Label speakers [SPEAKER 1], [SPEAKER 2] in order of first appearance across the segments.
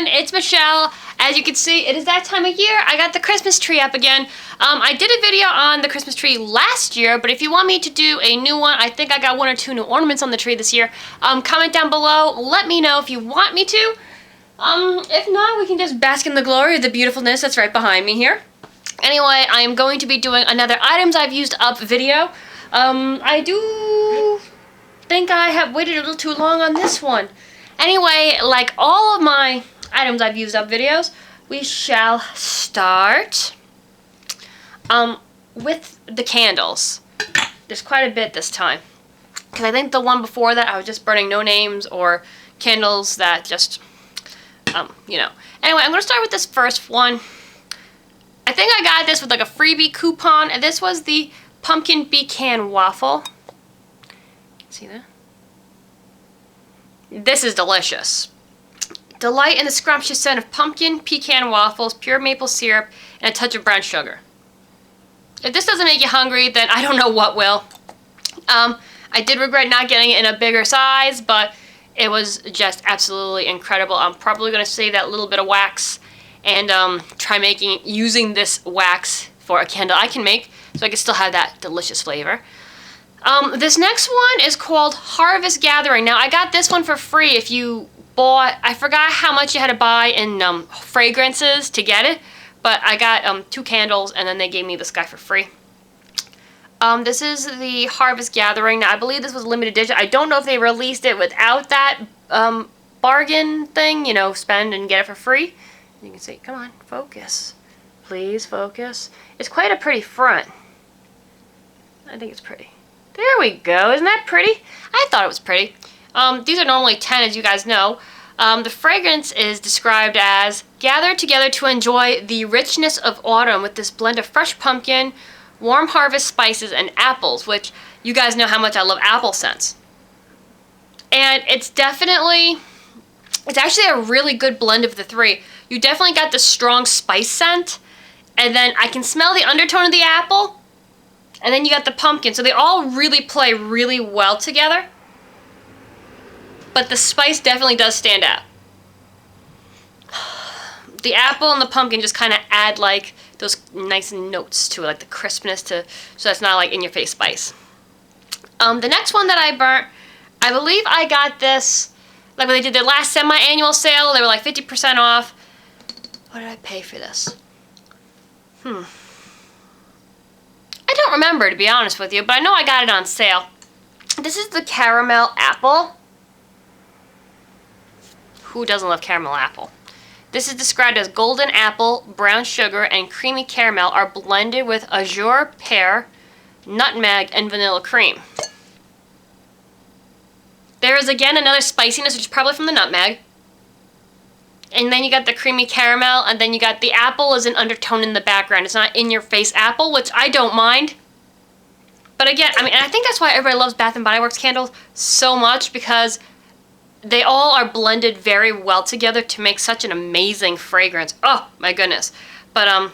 [SPEAKER 1] everyone, it's Michelle. As you can see, it is that time of year. I got the Christmas tree up again. I did a video on the Christmas tree last year, but if you want me to do a new one, I think I got 1 or 2 new ornaments on the tree this year. Comment down below, let me know if you want me to. If not, we can just bask in the glory of the beautifulness that's right behind me here. Anyway, I am going to be doing another items I've used up video. I do think I have waited a little too long on this one. Anyway, like all of my items I've used up videos, we shall start with the candles. There's quite a bit this time, because I think the one before that I was just burning no names or candles that just, you know. Anyway, I'm going to start with this first one. I think I got this with like a freebie coupon, and this was the pumpkin pecan waffle. See that? This is delicious. Delight in the scrumptious scent of pumpkin, pecan waffles, pure maple syrup, and a touch of brown sugar. If this doesn't make you hungry, then I don't know what will. I did regret not getting it in a bigger size, but it was just absolutely incredible. I'm probably going to save that little bit of wax and try using this wax for a candle I can make, so I can still have that delicious flavor. This next one is called Harvest Gathering. Now, I got this one for free if you bought, I forgot how much you had to buy in fragrances to get it, but I got 2 candles, and then they gave me this guy for free. This is the Harvest Gathering. Now, I believe this was limited edition. I don't know if they released it without that bargain thing, you know, spend and get it for free. You can see, come on, focus. Please focus. It's quite a pretty front. I think it's pretty. There we go. Isn't that pretty? I thought it was pretty. These are normally 10, as you guys know. The fragrance is described as, gather together to enjoy the richness of autumn with this blend of fresh pumpkin, warm harvest spices, and apples, which you guys know how much I love apple scents. And it's actually a really good blend of the 3. You definitely got the strong spice scent, and then I can smell the undertone of the apple, and then you got the pumpkin. So they all really play really well together. But the spice definitely does stand out. The apple and the pumpkin just kind of add like those nice notes to it, like the crispness so that's not like in your face spice. The next one that I burnt, I believe I got this like when they did their last semi-annual sale. They were like 50% off. What did I pay for this? I don't remember, to be honest with you, but I know I got it on sale. This is the caramel apple. Who doesn't love caramel apple? This is described as golden apple, brown sugar, and creamy caramel are blended with azure pear, nutmeg, and vanilla cream. There is again another spiciness, which is probably from the nutmeg. And then you got the creamy caramel, and then you got the apple as an undertone in the background. It's not in-your-face apple, which I don't mind. But again, I mean, and I think that's why everybody loves Bath & Body Works candles so much, because they all are blended very well together to make such an amazing fragrance. Oh, my goodness. But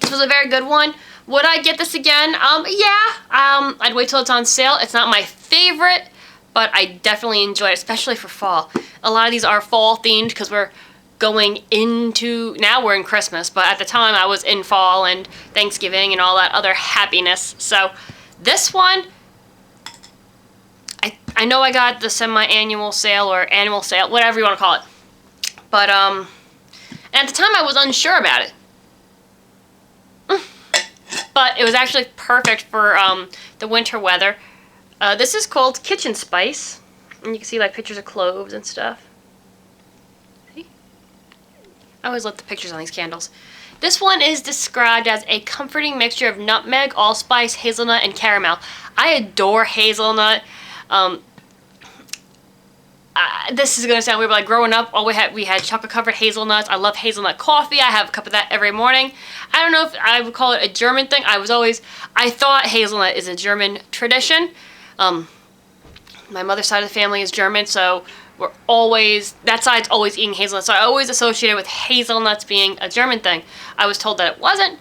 [SPEAKER 1] this was a very good one. Would I get this again? Yeah. I'd wait till it's on sale. It's not my favorite, but I definitely enjoy it, especially for fall. A lot of these are fall themed because we're going into, now we're in Christmas, but at the time I was in fall and Thanksgiving and all that other happiness. So this one, I know I got the semi-annual sale or annual sale, whatever you want to call it. But and at the time I was unsure about it. But it was actually perfect for the winter weather. This is called Kitchen Spice, and you can see like pictures of cloves and stuff. I always love the pictures on these candles. This one is described as a comforting mixture of nutmeg, allspice, hazelnut, and caramel. I adore hazelnut. This is going to sound weird, but like growing up, we had chocolate-covered hazelnuts. I love hazelnut coffee. I have a cup of that every morning. I don't know if I would call it a German thing. I thought hazelnut is a German tradition. My mother's side of the family is German, so that side's always eating hazelnuts. So I always associated with hazelnuts being a German thing. I was told that it wasn't.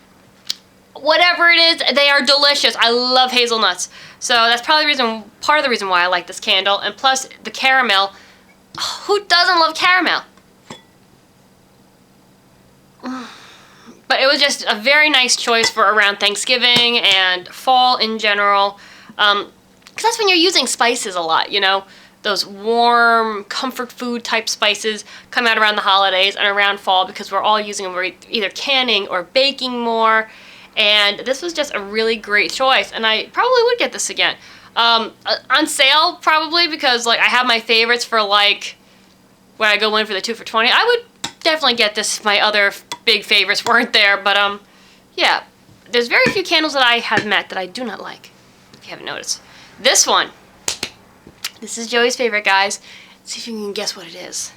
[SPEAKER 1] Whatever it is, they are delicious. I love hazelnuts. So that's probably part of the reason why I like this candle. And plus, the caramel. Who doesn't love caramel? But it was just a very nice choice for around Thanksgiving and fall in general. Because that's when you're using spices a lot, you know? Those warm, comfort food type spices come out around the holidays and around fall because we're all using them. We're either canning or baking more. And this was just a really great choice. And I probably would get this again. On sale, probably, because like I have my favorites for like when I go in for the 2 for $20. I would definitely get this if my other big favorites weren't there. But yeah, there's very few candles that I have met that I do not like, if you haven't noticed. This one. This is Joey's favorite, guys. Let's see if you can guess what it is.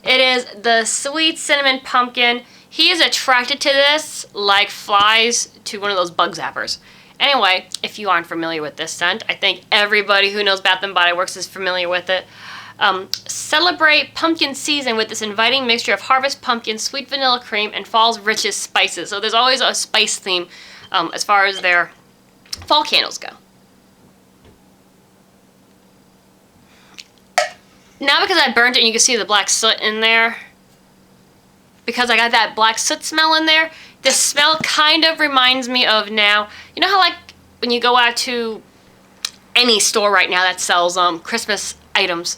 [SPEAKER 1] It is the Sweet Cinnamon Pumpkin. He is attracted to this like flies to one of those bug zappers. Anyway, if you aren't familiar with this scent, I think everybody who knows Bath & Body Works is familiar with it. Celebrate pumpkin season with this inviting mixture of harvest pumpkin, sweet vanilla cream, and fall's richest spices. So there's always a spice theme as far as their fall candles go. Now because I burnt it and you can see the black soot in there, because I got that black soot smell in there, this smell kind of reminds me of now, you know how like when you go out to any store right now that sells Christmas items,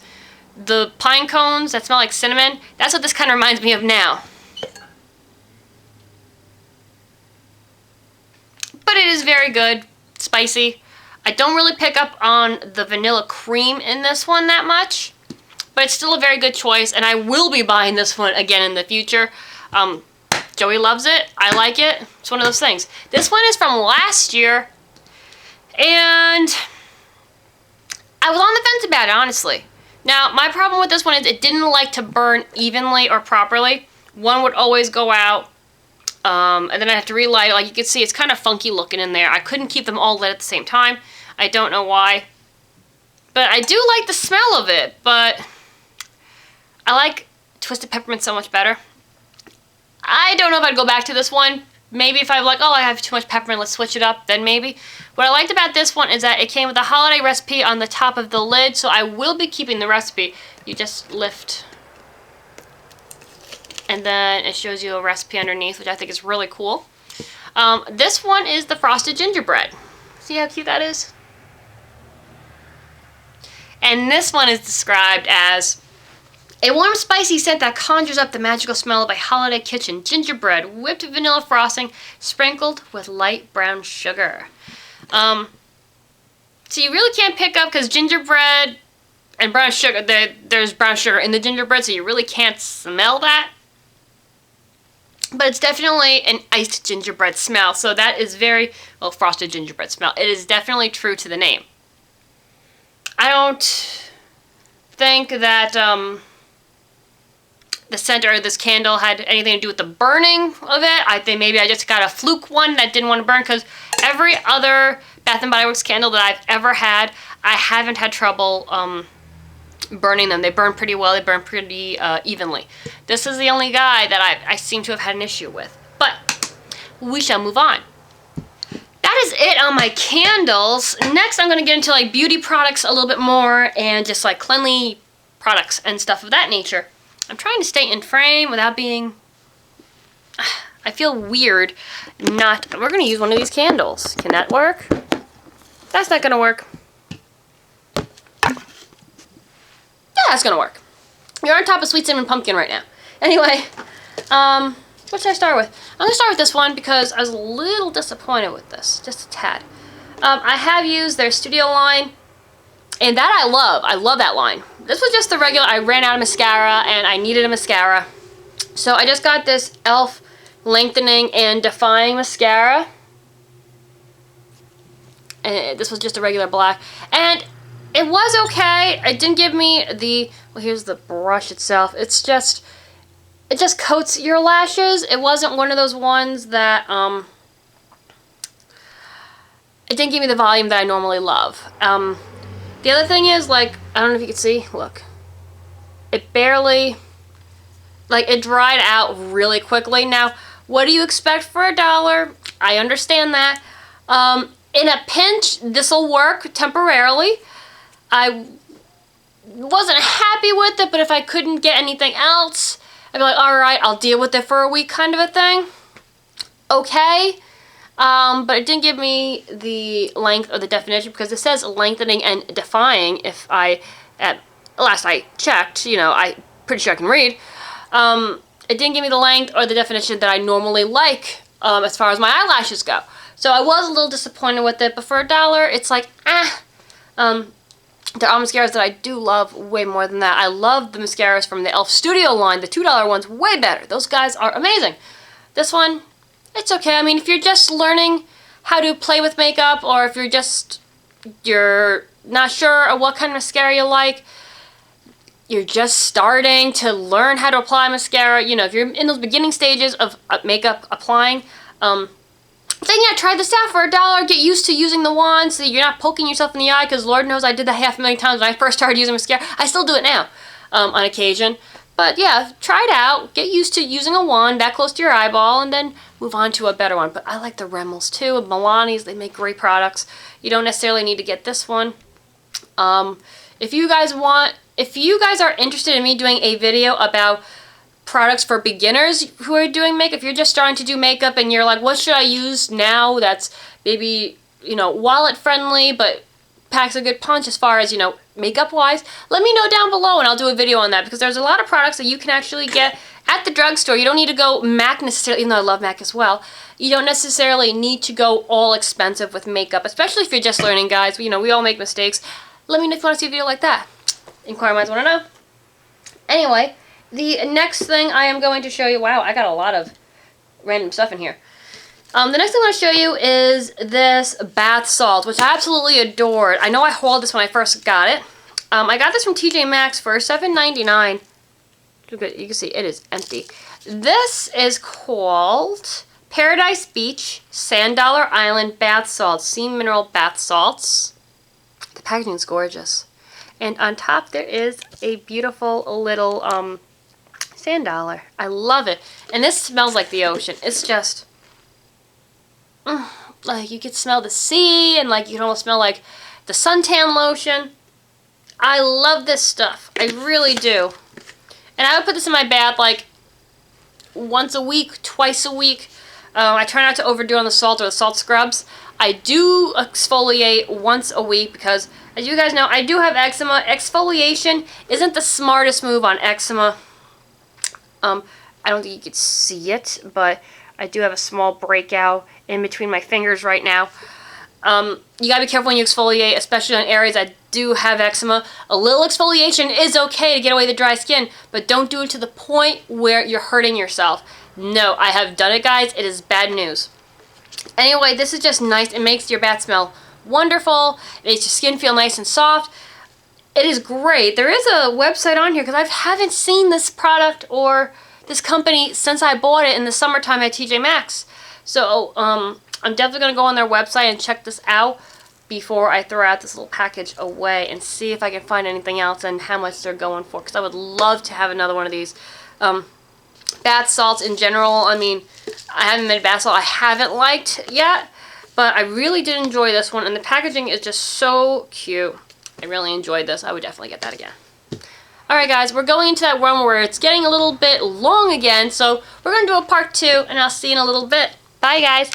[SPEAKER 1] the pine cones that smell like cinnamon, that's what this kind of reminds me of now. But it is very good, spicy. I don't really pick up on the vanilla cream in this one that much. But it's still a very good choice, and I will be buying this one again in the future. Joey loves it. I like it. It's one of those things. This one is from last year, and I was on the fence about it, honestly. Now, my problem with this one is it didn't like to burn evenly or properly. One would always go out, and then I'd have to relight it. Like you can see, it's kind of funky looking in there. I couldn't keep them all lit at the same time. I don't know why. But I do like the smell of it, but I like Twisted Peppermint so much better. I don't know if I'd go back to this one. Maybe if I'm like, oh, I have too much peppermint, let's switch it up, then maybe. What I liked about this one is that it came with a holiday recipe on the top of the lid, so I will be keeping the recipe. You just lift, and then it shows you a recipe underneath, which I think is really cool. This one is the Frosted Gingerbread. See how cute that is? And this one is described as a warm, spicy scent that conjures up the magical smell of a holiday kitchen. Gingerbread, whipped vanilla frosting, sprinkled with light brown sugar. So you really can't pick up, because gingerbread and brown sugar, there's brown sugar in the gingerbread, so you really can't smell that. But it's definitely an iced gingerbread smell, so that is very, well, frosted gingerbread smell. It is definitely true to the name. I don't think that the scent or this candle had anything to do with the burning of it. I think maybe I just got a fluke one that didn't want to burn, because every other Bath & Body Works candle that I've ever had, I haven't had trouble burning them. They burn pretty well. They burn pretty evenly. This is the only guy that I seem to have had an issue with. But we shall move on. That is it on my candles. Next, I'm going to get into like beauty products a little bit more, and just like cleanly products and stuff of that nature. I'm trying to stay in frame without being, I feel weird not, we're going to use one of these candles. Can that work? That's not going to work. Yeah, that's going to work. You're on top of Sweet Cinnamon Pumpkin right now. Anyway, what should I start with? I'm going to start with this one because I was a little disappointed with this, just a tad. I have used their Studio line, and that I love. I love that line. This was just the regular, I ran out of mascara and I needed a mascara. So I just got this e.l.f. Lengthening and Defying Mascara. And this was just a regular black. And it was okay. It didn't give me the, well, here's the brush itself. It's just, it just coats your lashes. It wasn't one of those ones that, it didn't give me the volume that I normally love. The other thing is, like, I don't know if you can see, look. It barely, like, it dried out really quickly. Now, what do you expect for $1? I understand that. In a pinch, this'll work temporarily. I wasn't happy with it, but if I couldn't get anything else, I'd be like, alright, I'll deal with it for a week kind of a thing. okay. But it didn't give me the length or the definition because it says lengthening and defying. If I, at last I checked, you know, I pretty sure I can read. It didn't give me the length or the definition that I normally like as far as my eyelashes go. So I was a little disappointed with it, but for $1, it's like, there are mascaras that I do love way more than that. I love the mascaras from the e.l.f. Studio line. The $2 ones, way better. Those guys are amazing. This one, it's okay. I mean, if you're just learning how to play with makeup, or if you're not sure what kind of mascara you like, you're just starting to learn how to apply mascara, you know, if you're in those beginning stages of makeup applying, then yeah, try this out for $1. Get used to using the wand so that you're not poking yourself in the eye, because Lord knows I did that 500,000 times when I first started using mascara. I still do it now on occasion. But yeah, try it out. Get used to using a wand that close to your eyeball, and then move on to a better one. But I like the Rimmels too, Milani's. They make great products. You don't necessarily need to get this one. If you guys are interested in me doing a video about products for beginners who are doing makeup, if you're just starting to do makeup and you're like, what should I use now that's maybe, you know, wallet friendly but packs a good punch as far as, you know, makeup wise, let me know down below and I'll do a video on that, because there's a lot of products that you can actually get at the drugstore. You don't need to go MAC necessarily, even though I love MAC as well. You don't necessarily need to go all expensive with makeup, especially if you're just learning, guys. You know, we all make mistakes. Let me know if you want to see a video like that. Inquiry minds want to know. Anyway, the next thing I am going to show you, wow, I got a lot of random stuff in here. The next thing I want to show you is this bath salt, which I absolutely adored. I know I hauled this when I first got it. I got this from TJ Maxx for $7.99. You can see it is empty. This is called Paradise Beach Sand Dollar Island Bath Salts, Sea Mineral Bath Salts. The packaging is gorgeous. And on top there is a beautiful little sand dollar. I love it. And this smells like the ocean. It's just, like you could smell the sea, and like you can almost smell like the suntan lotion. I love this stuff. I really do. And I would put this in my bath like once a week, twice a week. I try not to overdo on the salt or the salt scrubs. I do exfoliate once a week because, as you guys know, I do have eczema. Exfoliation isn't the smartest move on eczema. I don't think you could see it, but I do have a small breakout in between my fingers right now. You gotta be careful when you exfoliate, especially on areas that do have eczema. A little exfoliation is okay to get away the dry skin, but don't do it to the point where you're hurting yourself. No, I have done it, guys. It is bad news. Anyway, this is just nice. It makes your bath smell wonderful. It makes your skin feel nice and soft. It is great. There is a website on here because I haven't seen this product or this company since I bought it in the summertime at TJ Maxx. So I'm definitely going to go on their website and check this out before I throw out this little package away and see if I can find anything else and how much they're going for, because I would love to have another one of these. Bath salts in general, I mean, I haven't made a bath salt I haven't liked yet, but I really did enjoy this one, and the packaging is just so cute. I really enjoyed this. I would definitely get that again. Alright guys, we're going into that one where it's getting a little bit long again, so we're going to do a part 2, and I'll see you in a little bit. Bye guys!